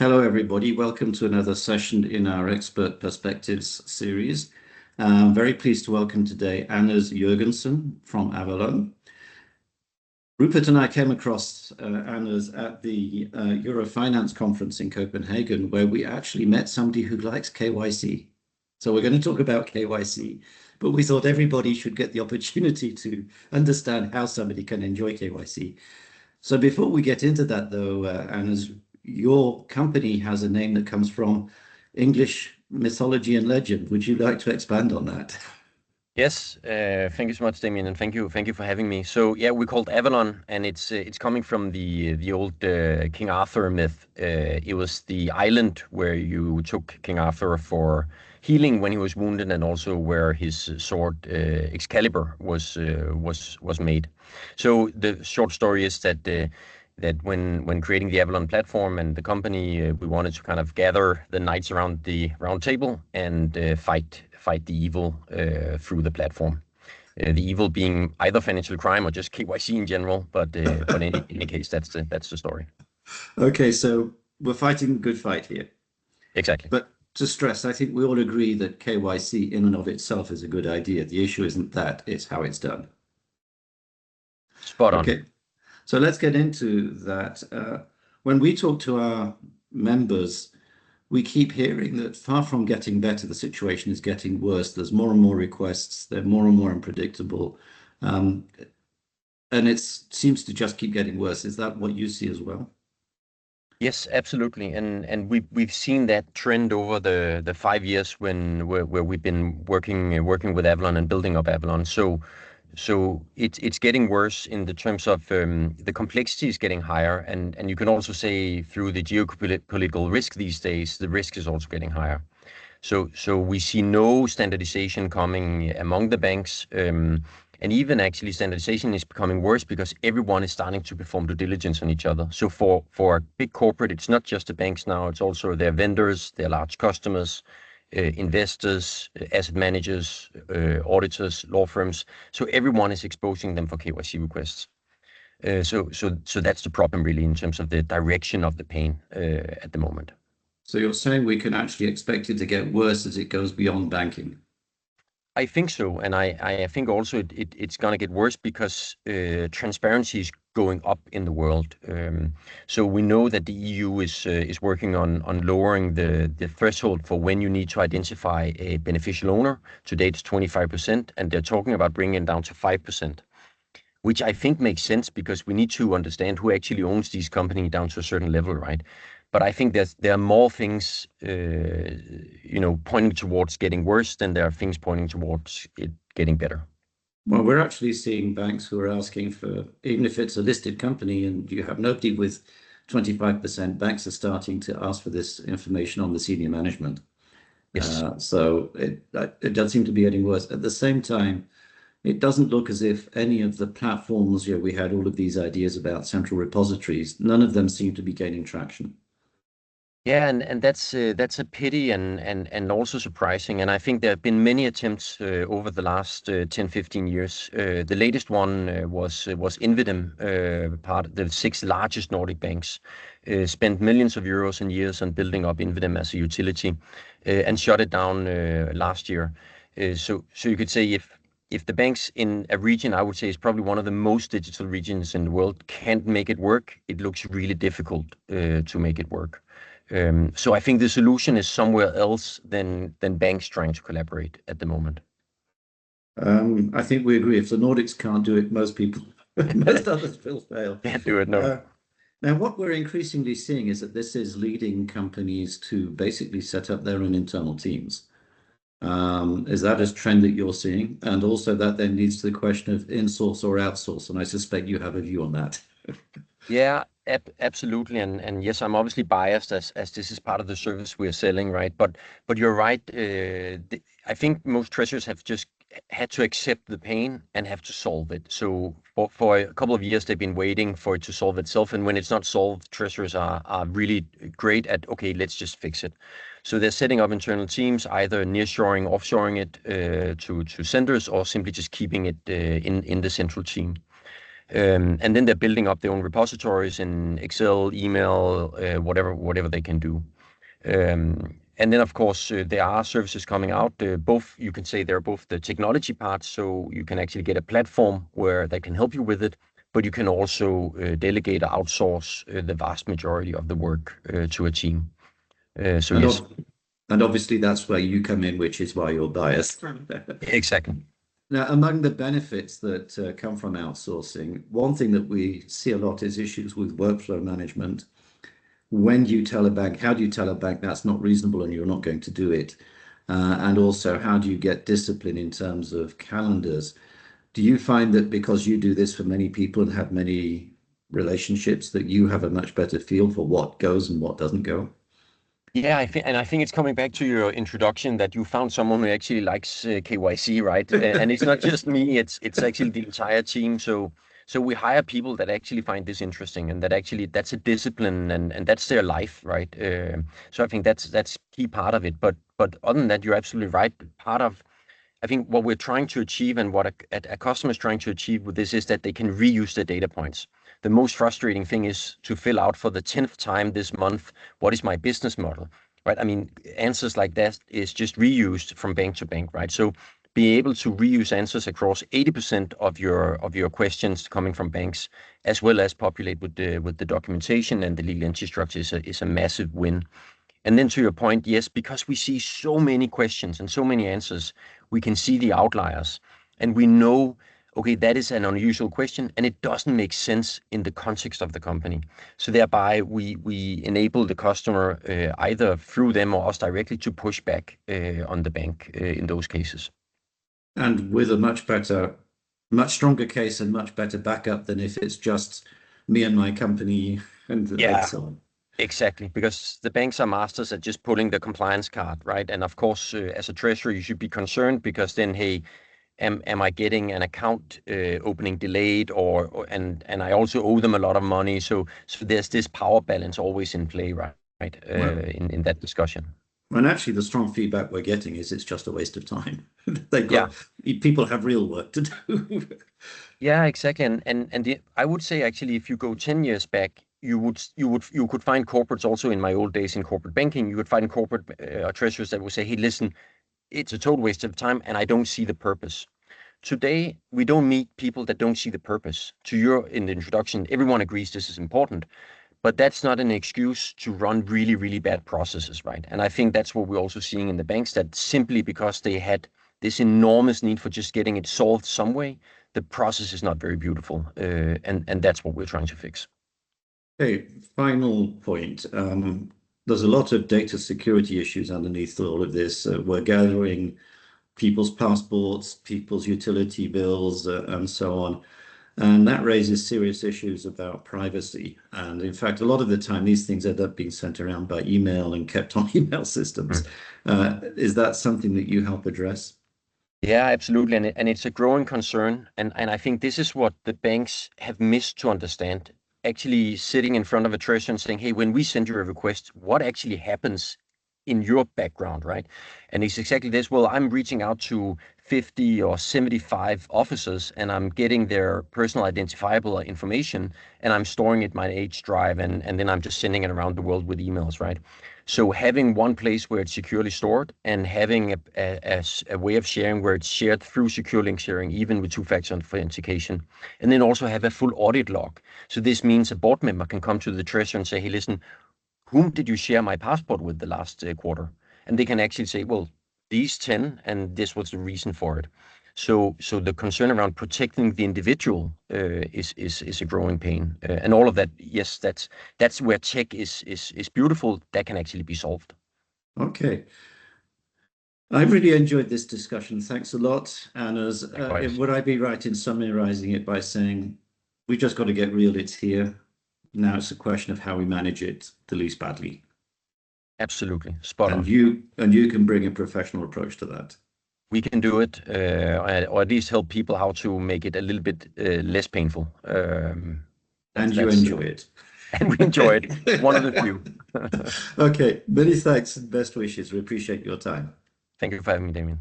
Hello, everybody. Welcome to another session in our Expert Perspectives series. I'm very pleased to welcome today Anders Jørgensen from Avallone. Rupert and I came across Anders at the Eurofinance conference in Copenhagen, where we actually met somebody who likes KYC. So we're going to talk about KYC, but we thought everybody should get the opportunity to understand how somebody can enjoy KYC. So before we get into that, though, Anders, your company has a name that comes from English mythology and legend. Would you like to expand on that? Yes, thank you so much, Damian, and thank you for having me. So yeah, we're called Avallone, and it's coming from the old King Arthur myth. It was the island where you took King Arthur for healing when he was wounded, and also where his sword Excalibur was made. So the short story is that when creating the Avallone platform and the company, we wanted to kind of gather the knights around the round table and fight the evil through the platform. The evil being either financial crime or just KYC in general, but in any case, that's the story. Okay, so we're fighting a good fight here. Exactly. But to stress, I think we all agree that KYC in and of itself is a good idea. The issue isn't that, it's how it's done. Spot on. Okay. So let's get into that. When we talk to our members, we keep hearing that far from getting better, the situation is getting worse. There's more and more requests. They're more and more unpredictable. And it seems to just keep getting worse. Is that what you see as well? Yes, absolutely. And we've seen that trend over the 5 years where we've been working with Avallone and building up Avallone. So it's getting worse in the terms of the complexity is getting higher, and you can also say through the geopolitical risk these days, the risk is also getting higher. So we see no standardization coming among the banks, and even actually standardization is becoming worse because everyone is starting to perform due diligence on each other. So for a big corporate, it's not just the banks now; it's also their vendors, their large customers. Investors, asset managers, auditors, law firms. So everyone is exposing them for KYC requests. So that's the problem really in terms of the direction of the pain at the moment. So you're saying we can actually expect it to get worse as it goes beyond banking? I think so, and I think also it's going to get worse because transparency is going up in the world. So we know that the EU is working on lowering the threshold for when you need to identify a beneficial owner. Today it's 25%, and they're talking about bringing it down to 5%, which I think makes sense because we need to understand who actually owns these companies down to a certain level, right? But I think there are more things, pointing towards getting worse than there are things pointing towards it getting better. Well, we're actually seeing banks who are asking for, even if it's a listed company and you have nobody with 25%, banks are starting to ask for this information on the senior management. Yes. So it does seem to be getting worse. At the same time, it doesn't look as if any of the platforms, we had all of these ideas about central repositories, none of them seem to be gaining traction. Yeah, and that's a pity and also surprising. And I think there have been many attempts over the last 10, 15 years. The latest one was Invidem, part of the 6 largest Nordic banks, spent millions of euros and years on building up Invidem as a utility, and shut it down last year. So you could say if the banks in a region, I would say is probably one of the most digital regions in the world, can't make it work, it looks really difficult to make it work. So I think the solution is somewhere else than banks trying to collaborate at the moment. I think we agree. If the Nordics can't do it, most others will fail. Can't do it, no. Now, what we're increasingly seeing is that this is leading companies to basically set up their own internal teams. Is that a trend that you're seeing? And also that then leads to the question of in-source or outsource. And I suspect you have a view on that. Yeah, absolutely. And yes, I'm obviously biased as this is part of the service we're selling, right? But you're right. I think most treasurers have just had to accept the pain and have to solve it. So for a couple of years, they've been waiting for it to solve itself. And when it's not solved, treasurers are really great at, okay, let's just fix it. So they're setting up internal teams, either nearshoring, offshoring it to centers, or simply just keeping it in the central team. And then they're building up their own repositories in Excel, email, whatever they can do. And then, of course, there are services coming out. Both, you can say, they're both the technology parts, so you can actually get a platform where they can help you with it, but you can also delegate or outsource the vast majority of the work to a team. So yes. And obviously that's where you come in, which is why you're biased. Exactly. Now, among the benefits that come from outsourcing, one thing that we see a lot is issues with workflow management. When you tell a bank, how do you tell a bank that's not reasonable and you're not going to do it? And also, how do you get discipline in terms of calendars? Do you find that because you do this for many people and have many relationships, that you have a much better feel for what goes and what doesn't go? Yeah, I think it's coming back to your introduction that you found someone who actually likes KYC, right? And it's not just me; it's actually the entire team. So we hire people that actually find this interesting and that actually that's a discipline and that's their life, right? So I think that's key part of it. But other than that, you're absolutely right. Part of I think what we're trying to achieve and what a customer is trying to achieve with this is that they can reuse their data points. The most frustrating thing is to fill out for the 10th time this month, what is my business model, right? I mean, answers like that is just reused from bank to bank, right? So being able to reuse answers across 80% of your questions coming from banks, as well as populate with the documentation and the legal entity structure is a massive win. And then to your point, yes, because we see so many questions and so many answers, we can see the outliers. And we know, okay, that is an unusual question and it doesn't make sense in the context of the company. So thereby we enable the customer either through them or us directly to push back on the bank in those cases. And with a much stronger case and much better backup than if it's just me and my company and Yeah. so on. Exactly, because the banks are masters at just pulling the compliance card, right? And of course, as a treasurer, you should be concerned because then, hey, am I getting an account opening delayed, and I also owe them a lot of money, so there's this power balance always in play, right? Well, In that discussion. and actually, the strong feedback we're getting is it's just a waste of time. Yeah, People have real work to do. yeah, exactly. I would say actually, if you go 10 years back, you could find corporates also in my old days in corporate banking. You could find corporate treasurers that would say, hey, listen, it's a total waste of time and I don't see the purpose. Today, we don't meet people that don't see the purpose. To your in the introduction, everyone agrees this is important, but that's not an excuse to run really, really bad processes, right? And I think that's what we're also seeing in the banks, that simply because they had this enormous need for just getting it solved some way, the process is not very beautiful. And that's what we're trying to fix. Okay, final point. There's a lot of data security issues underneath all of this. We're gathering people's passports, people's utility bills, and so on. And that raises serious issues about privacy. And in fact, a lot of the time, these things end up being sent around by email and kept on email systems. Is that something that you help address? Yeah, absolutely. And it's a growing concern. And I think this is what the banks have missed to understand. Actually sitting in front of a treasurer and saying, hey, when we send you a request, what actually happens in your background, right? And it's exactly this. Well, I'm reaching out to 50 or 75 officers and I'm getting their personal identifiable information and I'm storing it in my H drive and then I'm just sending it around the world with emails, right? So having one place where it's securely stored and having a way of sharing where it's shared through secure link sharing, even with two-factor authentication, and then also have a full audit log. So this means a board member can come to the treasurer and say, hey, listen, whom did you share my passport with the last quarter? And they can actually say, well, these 10, and this was the reason for it. So the concern around protecting the individual is a growing pain, and all of that. Yes, that's where tech is beautiful. That can actually be solved. Okay. I've really enjoyed this discussion. Thanks a lot, Anders. Likewise. Would I be right in summarizing it by saying we just got to get real, it's here. Now it's a question of how we manage it the least badly. Absolutely, spot And on. you can bring a professional approach to that. We can do it, or at least help people how to make it a little bit less painful. And you enjoy it. And we enjoy it. One of the few. Okay, many thanks and best wishes. We appreciate your time. Thank you for having me, Damian.